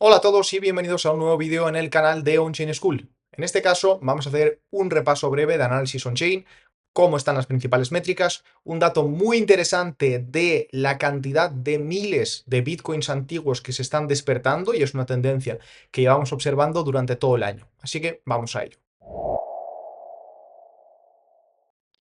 Hola a todos y bienvenidos a un nuevo vídeo en el canal de OnChain School. En este caso vamos a hacer un repaso breve de análisis on-chain, cómo están las principales métricas, un dato muy interesante de la cantidad de miles de bitcoins antiguos que se están despertando y es una tendencia que llevamos observando durante todo el año. Así que vamos a ello.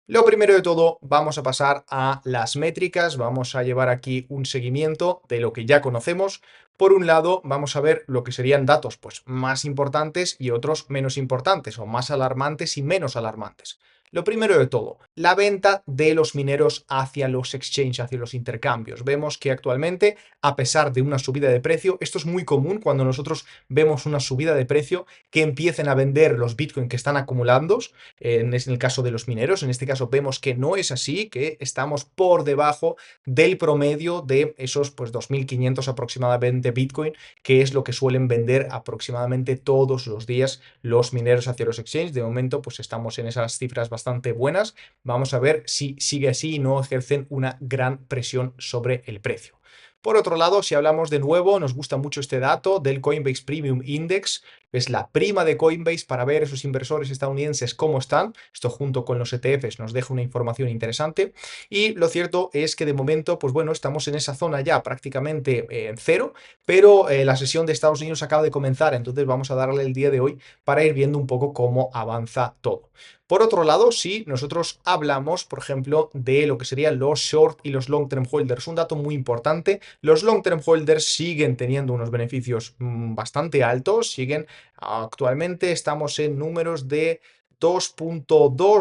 Lo primero de todo, vamos a pasar a las métricas, vamos a llevar aquí un seguimiento de lo que ya conocemos. Por un lado, vamos a ver lo que serían datos pues, más importantes y otros menos importantes, o más alarmantes y menos alarmantes. Lo primero de todo, la venta de los mineros hacia los exchanges, hacia los intercambios. Vemos que actualmente, a pesar de una subida de precio, esto es muy común cuando nosotros vemos una subida de precio, que empiecen a vender los bitcoins que están acumulando, en el caso de los mineros. En este caso vemos que no es así, que estamos por debajo del promedio de esos pues 2.500 aproximadamente Bitcoin, que es lo que suelen vender aproximadamente todos los días los mineros hacia los exchanges. De momento pues estamos en esas cifras bastante buenas. Vamos a ver si sigue así y no ejercen una gran presión sobre el precio. Por otro lado, si hablamos de nuevo, nos gusta mucho este dato del Coinbase Premium Index, es la prima de Coinbase para ver esos inversores estadounidenses cómo están. Esto junto con los ETFs nos deja una información interesante. Y lo cierto es que de momento, pues bueno, estamos en esa zona ya prácticamente en cero, pero la sesión de Estados Unidos acaba de comenzar, entonces vamos a darle el día de hoy para ir viendo un poco cómo avanza todo. Por otro lado, si nosotros hablamos, por ejemplo, de lo que serían los short y los long term holders, un dato muy importante, los long term holders siguen teniendo unos beneficios bastante altos, siguen actualmente estamos en números de 2.2,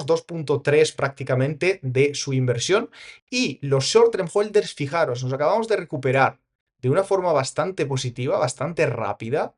2.3 prácticamente de su inversión. Y los short term holders, fijaros, nos acabamos de recuperar de una forma bastante positiva, bastante rápida.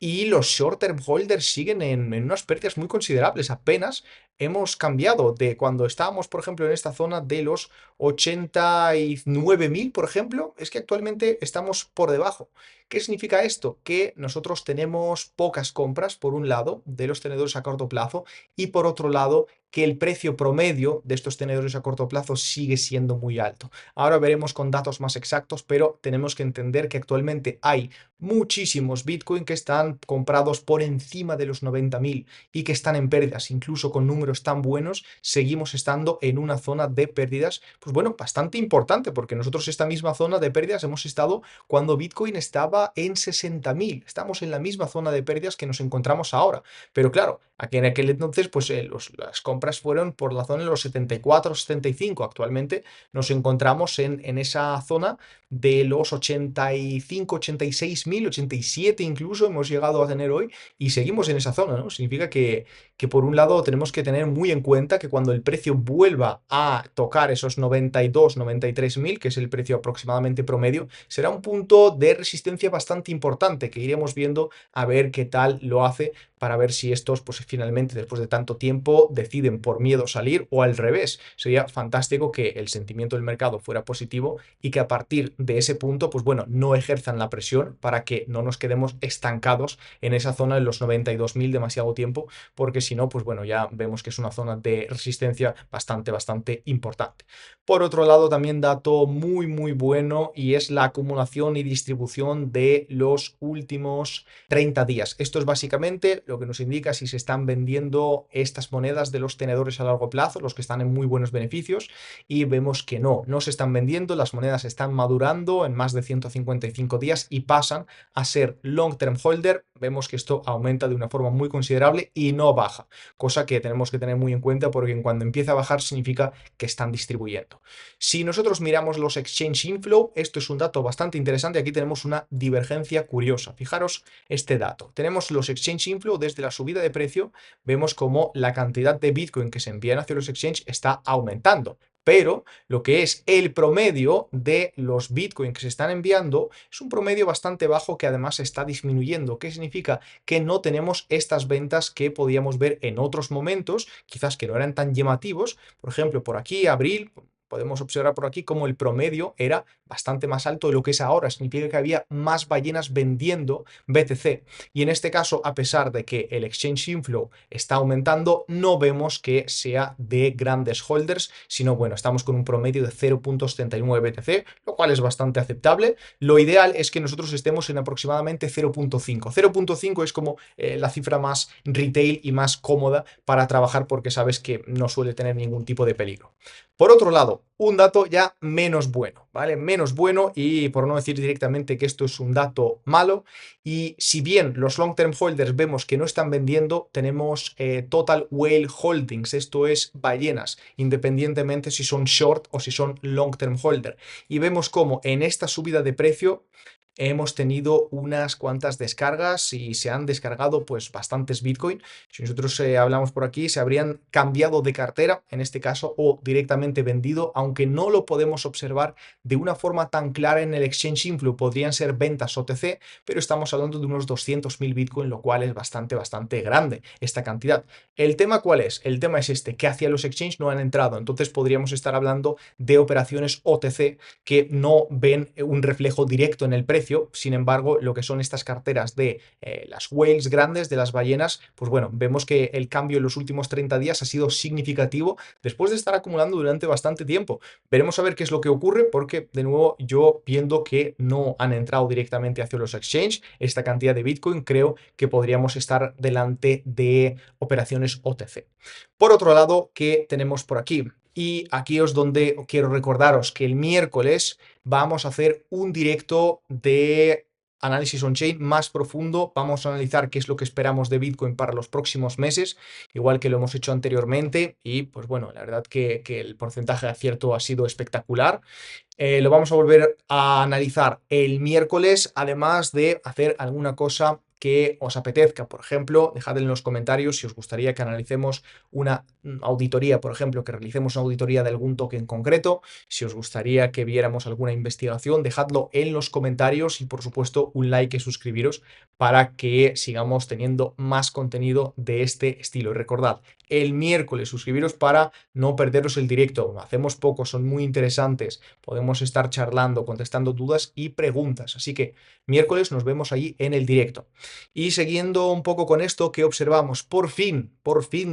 Y los short term holders siguen en unas pérdidas muy considerables. Apenas hemos cambiado de cuando estábamos, por ejemplo, en esta zona de los 89.000, por ejemplo, es que actualmente estamos por debajo. ¿Qué significa esto? Que nosotros tenemos pocas compras, por un lado, de los tenedores a corto plazo y por otro lado, que el precio promedio de estos tenedores a corto plazo sigue siendo muy alto. Ahora veremos con datos más exactos, pero tenemos que entender que actualmente hay muchísimos Bitcoin que están comprados por encima de los 90.000 y que están en pérdidas. Incluso con números tan buenos, seguimos estando en una zona de pérdidas, pues bueno, bastante importante, porque nosotros esta misma zona de pérdidas hemos estado cuando Bitcoin estaba en 60.000. Estamos en la misma zona de pérdidas que nos encontramos ahora. Pero claro, aquí en aquel entonces, pues las compras fueron por la zona de los 74, 75. Actualmente nos encontramos en esa zona de los 85, 86.000, 87 incluso hemos llegado a tener hoy y seguimos en esa zona, ¿no? Significa que por un lado tenemos que tener muy en cuenta que cuando el precio vuelva a tocar esos 92, 93.000, que es el precio aproximadamente promedio, será un punto de resistencia bastante importante que iremos viendo a ver qué tal lo hace, para ver si estos pues finalmente después de tanto tiempo deciden por miedo salir o al revés. Sería fantástico que el sentimiento del mercado fuera positivo y que a partir de ese punto pues bueno, no ejerzan la presión para que no nos quedemos estancados en esa zona de los 92.000 demasiado tiempo, porque si no pues bueno, ya vemos que es una zona de resistencia bastante importante. Por otro lado, también dato muy bueno y es la acumulación y distribución de los últimos 30 días. Esto es básicamente lo que nos indica si se están vendiendo estas monedas de los tenedores a largo plazo, los que están en muy buenos beneficios, y vemos que no se están vendiendo, las monedas están madurando en más de 155 días y pasan a ser long term holder. Vemos que esto aumenta de una forma muy considerable y no baja, cosa que tenemos que tener muy en cuenta porque cuando empieza a bajar significa que están distribuyendo. Si nosotros miramos los exchange inflow, esto es un dato bastante interesante. Aquí tenemos una divergencia curiosa. Fijaros este dato. Tenemos los exchange inflow desde la subida de precio, vemos como la cantidad de Bitcoin que se envían hacia los exchange está aumentando. Pero lo que es el promedio de los Bitcoin que se están enviando es un promedio bastante bajo que además está disminuyendo. ¿Qué significa? Que no tenemos estas ventas que podíamos ver en otros momentos, quizás que no eran tan llamativos. Por ejemplo, por aquí, abril, podemos observar por aquí como el promedio era bastante más alto de lo que es ahora. Significa que había más ballenas vendiendo BTC. Y en este caso, a pesar de que el exchange inflow está aumentando, no vemos que sea de grandes holders, sino bueno, estamos con un promedio de 0.79 BTC, lo cual es bastante aceptable. Lo ideal es que nosotros estemos en aproximadamente 0.5. 0.5 es como la cifra más retail y más cómoda para trabajar porque sabes que no suele tener ningún tipo de peligro. Por otro lado, un dato ya menos bueno, ¿vale? Menos bueno y por no decir directamente que esto es un dato malo. Y si bien los long term holders vemos que no están vendiendo, tenemos total whale holdings, esto es ballenas, independientemente si son short o si son long term holder. Y vemos como en esta subida de precio hemos tenido unas cuantas descargas y se han descargado pues bastantes Bitcoin. Si nosotros hablamos por aquí, se habrían cambiado de cartera en este caso o directamente vendido, aunque no lo podemos observar de una forma tan clara en el exchange inflow. Podrían ser ventas OTC, pero estamos hablando de unos 200.000 Bitcoin, lo cual es bastante grande esta cantidad. ¿El tema cuál es? El tema es este, que hacia los exchanges no han entrado, entonces podríamos estar hablando de operaciones OTC que no ven un reflejo directo en el precio. Sin embargo, lo que son estas carteras de las whales grandes, de las ballenas, pues bueno, vemos que el cambio en los últimos 30 días ha sido significativo después de estar acumulando durante bastante tiempo. Veremos a ver qué es lo que ocurre porque, de nuevo, yo viendo que no han entrado directamente hacia los exchanges esta cantidad de Bitcoin, creo que podríamos estar delante de operaciones OTC. Por otro lado, ¿qué tenemos por aquí? Y aquí es donde quiero recordaros que el miércoles vamos a hacer un directo de análisis on-chain más profundo. Vamos a analizar qué es lo que esperamos de Bitcoin para los próximos meses, igual que lo hemos hecho anteriormente. Y pues bueno, la verdad que el porcentaje de acierto ha sido espectacular. Lo vamos a volver a analizar el miércoles, además de hacer alguna cosa que os apetezca. Por ejemplo, dejad en los comentarios si os gustaría que analicemos una auditoría, por ejemplo, que realicemos una auditoría de algún token concreto. Si os gustaría que viéramos alguna investigación, dejadlo en los comentarios y, por supuesto, un like y suscribiros para que sigamos teniendo más contenido de este estilo. Y recordad, el miércoles suscribiros para no perderos el directo. Hacemos poco, son muy interesantes. Podemos estar charlando, contestando dudas y preguntas. Así que miércoles nos vemos allí en el directo. Y siguiendo un poco con esto, ¿qué observamos? Por fin,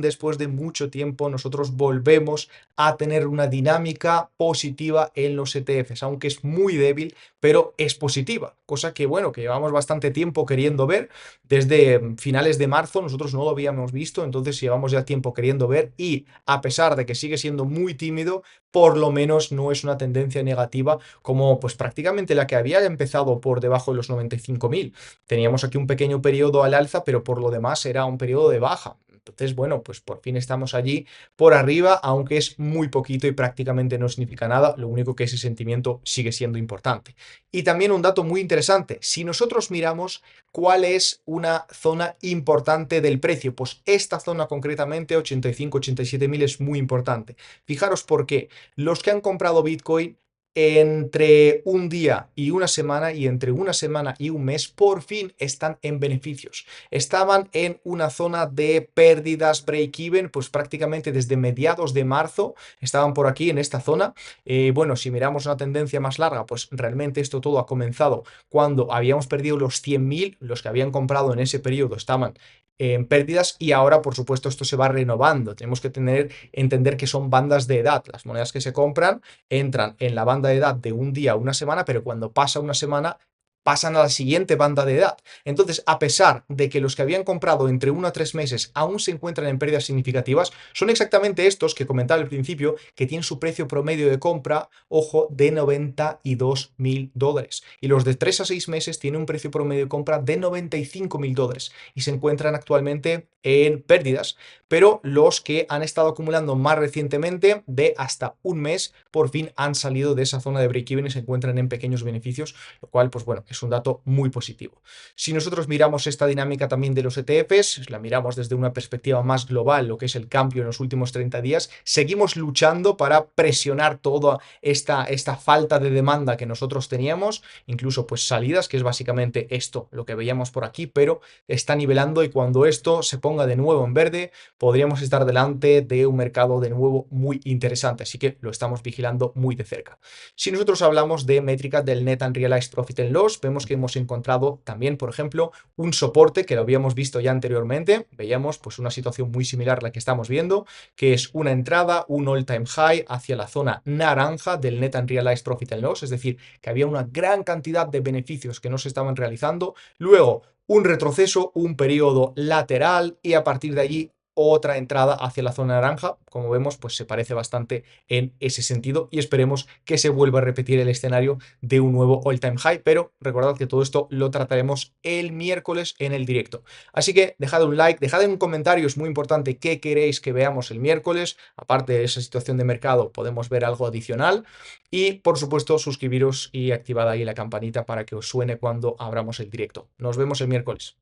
después de mucho tiempo, nosotros volvemos a tener una dinámica positiva en los ETFs, aunque es muy débil, pero es positiva, cosa que bueno, que llevamos bastante tiempo queriendo ver. Desde finales de marzo nosotros no lo habíamos visto, entonces llevamos ya tiempo queriendo ver y a pesar de que sigue siendo muy tímido, por lo menos no es una tendencia negativa como pues prácticamente la que había empezado por debajo de los 95.000. Teníamos aquí un pequeño periodo al alza, pero por lo demás era un periodo de baja. Entonces, bueno, pues por fin estamos allí por arriba, aunque es muy poquito y prácticamente no significa nada, lo único que ese sentimiento sigue siendo importante. Y también un dato muy interesante, si nosotros miramos cuál es una zona importante del precio, pues esta zona concretamente, 85-87.000 es muy importante. Fijaros por qué. Los que han comprado Bitcoin entre un día y una semana y entre una semana y un mes por fin están en beneficios. Estaban en una zona de pérdidas break-even pues prácticamente desde mediados de marzo estaban por aquí en esta zona. Bueno, si miramos una tendencia más larga pues realmente esto todo ha comenzado cuando habíamos perdido los 100.000, los que habían comprado en ese periodo estaban en pérdidas y ahora por supuesto esto se va renovando. Tenemos que entender que son bandas de edad. Las monedas que se compran entran en la banda de edad de un día a una semana, pero cuando pasa una semana pasan a la siguiente banda de edad. Entonces, a pesar de que los que habían comprado entre 1 a 3 meses aún se encuentran en pérdidas significativas, son exactamente estos que comentaba al principio, que tienen su precio promedio de compra, ojo, de $92.000. Y los de 3 a 6 meses tienen un precio promedio de compra de $95.000 y se encuentran actualmente en pérdidas, pero los que han estado acumulando más recientemente, de hasta un mes, por fin han salido de esa zona de break-even y se encuentran en pequeños beneficios, lo cual, pues bueno, es un dato muy positivo. Si nosotros miramos esta dinámica también de los ETFs, la miramos desde una perspectiva más global, lo que es el cambio en los últimos 30 días, seguimos luchando para presionar toda esta falta de demanda que nosotros teníamos, incluso pues salidas, que es básicamente esto, lo que veíamos por aquí, pero está nivelando y cuando esto se ponga de nuevo en verde, podríamos estar delante de un mercado de nuevo muy interesante, así que lo estamos vigilando muy de cerca. Si nosotros hablamos de métricas del Net Unrealized Profit and Loss, vemos que hemos encontrado también, por ejemplo, un soporte que lo habíamos visto ya anteriormente, veíamos pues una situación muy similar a la que estamos viendo, que es una entrada, un all-time high hacia la zona naranja del Net Unrealized Profit and Loss, es decir, que había una gran cantidad de beneficios que no se estaban realizando, luego un retroceso, un periodo lateral y a partir de allí otra entrada hacia la zona naranja. Como vemos, pues se parece bastante en ese sentido y esperemos que se vuelva a repetir el escenario de un nuevo all-time high, pero recordad que todo esto lo trataremos el miércoles en el directo. Así que dejad un like, dejad en un comentario, es muy importante qué queréis que veamos el miércoles, aparte de esa situación de mercado podemos ver algo adicional y por supuesto suscribiros y activad ahí la campanita para que os suene cuando abramos el directo. Nos vemos el miércoles.